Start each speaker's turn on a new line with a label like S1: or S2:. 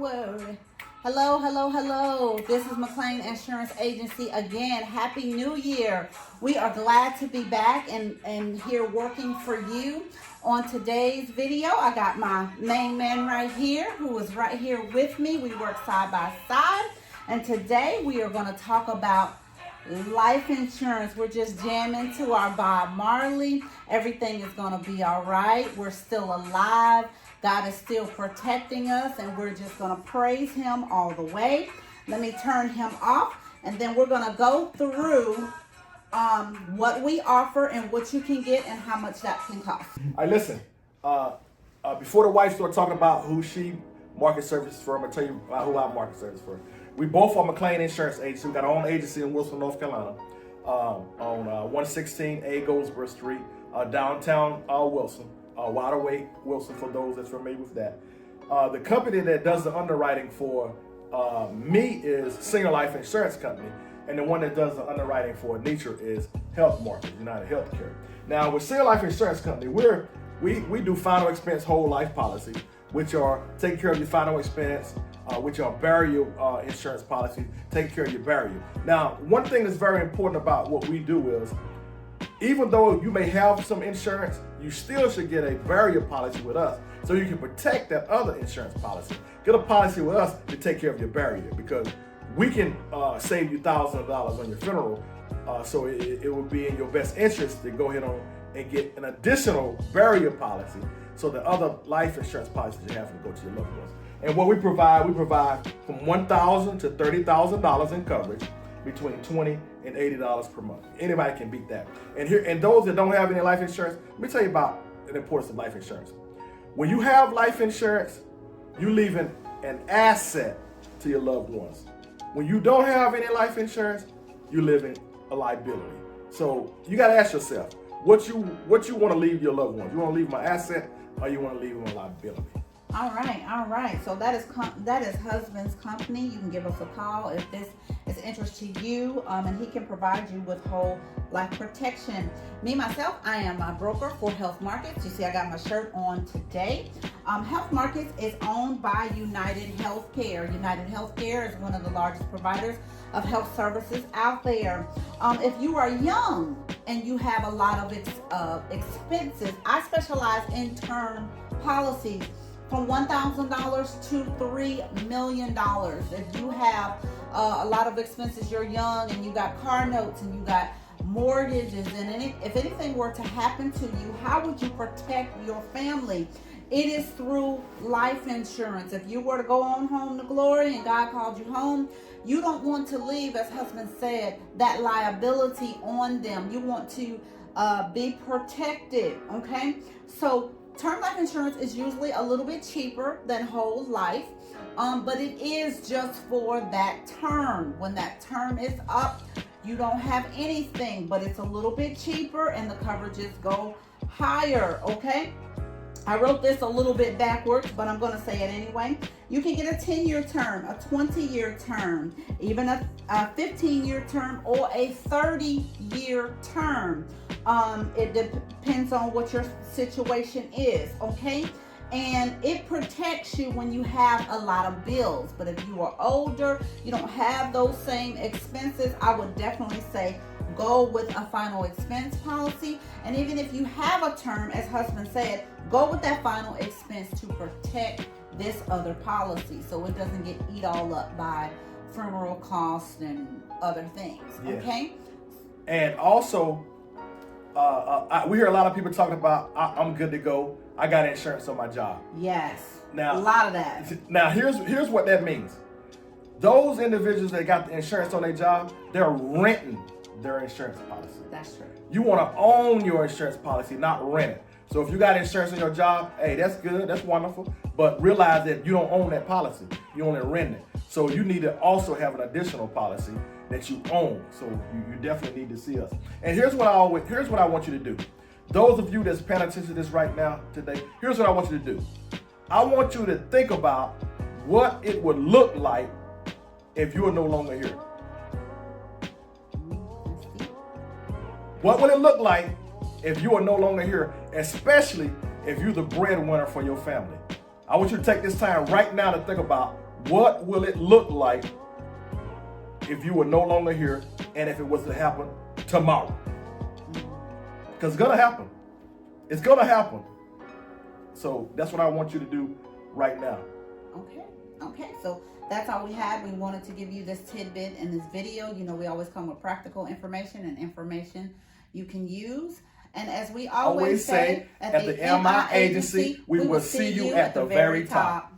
S1: worry. Hello, hello, hello. This is McLean Insurance Agency again. Happy New Year. We are glad to be back and here working for you. On today's video, I got my main man right here who is right here with me. We work side by side. And today we are going to talk about life insurance. We're just jamming to our Bob Marley. Everything is going to be all right. We're still alive. God is still protecting us, and we're just going to praise him all the way. Let me turn him off, and then we're going to go through what we offer and what you can get and how much that can cost.
S2: All right, listen. Before the wife started talking about who she market services for, I'm going to tell you who I market service for. We both are McLean Insurance Agency. We got our own agency in Wilson, North Carolina, on 116 A Goldsboro Street, downtown Wilson. Waterway Wilson, for those that's familiar with that. The company that does the underwriting for me is Senior Life Insurance Company, and the one that does the underwriting for Nature is Health Market, United Healthcare. Now, with Senior Life Insurance Company, we do final expense whole life policy, which are taking care of your final expense, which are burial insurance policies, taking care of your burial. Now, one thing that's very important about what we do is, even though you may have some insurance, you still should get a burial policy with us so you can protect that other insurance policy. Get a policy with us to take care of your burial, because we can save you thousands of dollars on your funeral. So it would be in your best interest to go ahead on and get an additional burial policy, so the other life insurance policies you have to go to your loved ones. And what we provide from $1,000 to $30,000 in coverage, between $20 and $80 per month. Anybody can beat that. And those that don't have any life insurance, let me tell you about the importance of life insurance. When you have life insurance, you're leaving an asset to your loved ones. When you don't have any life insurance, you're living a liability. So you got to ask yourself, what you want to leave your loved ones? You want to leave them an asset, or you want to leave them a liability?
S1: All right. So that is husband's company. You can give us a call if this is interest to you, and he can provide you with whole life protection. Me, myself, I am a broker for Health Markets. You see, I got my shirt on today. Health Markets is owned by United Healthcare. United Healthcare is one of the largest providers of health services out there. If you are young and you have a lot of expenses, I specialize in term policies from $1,000 to $3 million. If you have a lot of expenses, you're young and you got car notes and you got mortgages, and if anything were to happen to you, how would you protect your family? It is through life insurance. If you were to go on home to glory and God called you home, you don't want to leave, as husband said, that liability on them. You want to be protected, okay? So term life insurance is usually a little bit cheaper than whole life, but it is just for that term. When that term is up, you don't have anything, but it's a little bit cheaper and the coverages go higher, okay? I wrote this a little bit backwards, but I'm going to say it anyway. You can get a 10-year term, a 20-year term, even a 15-year term, or a 30-year term. It depends on what your situation is, okay? And it protects you when you have a lot of bills. But if you are older, you don't have those same expenses, I would definitely say go with a final expense policy. And even if you have a term, as husband said, go with that final expense to protect this other policy so it doesn't get eat all up by funeral costs and other things, okay?
S2: And also, we hear a lot of people talking about, I'm good to go. I got insurance on my job.
S1: Yes,
S2: now,
S1: a lot of that.
S2: Now, here's what that means. Those individuals that got the insurance on their job, they're renting their insurance policy.
S1: That's true.
S2: You want to own your insurance policy, not rent it. So if you got insurance on your job, hey, that's good, that's wonderful. But realize that you don't own that policy. You only rent it. So you need to also have an additional policy that you own. So you definitely need to see us. And here's what I want you to do. Those of you that's paying attention to this right now today, here's what I want you to do. I want you to think about what it would look like if you are no longer here. What would it look like if you are no longer here, especially if you're the breadwinner for your family? I want you to take this time right now to think about What will it look like if you were no longer here and if it was to happen tomorrow? Because it's going to happen. It's going to happen. So that's what I want you to do right now.
S1: Okay. So that's all we had. We wanted to give you this tidbit in this video. You know, we always come with practical information and information you can use. And as we always say, at the MI Agency, we will see you at the very top.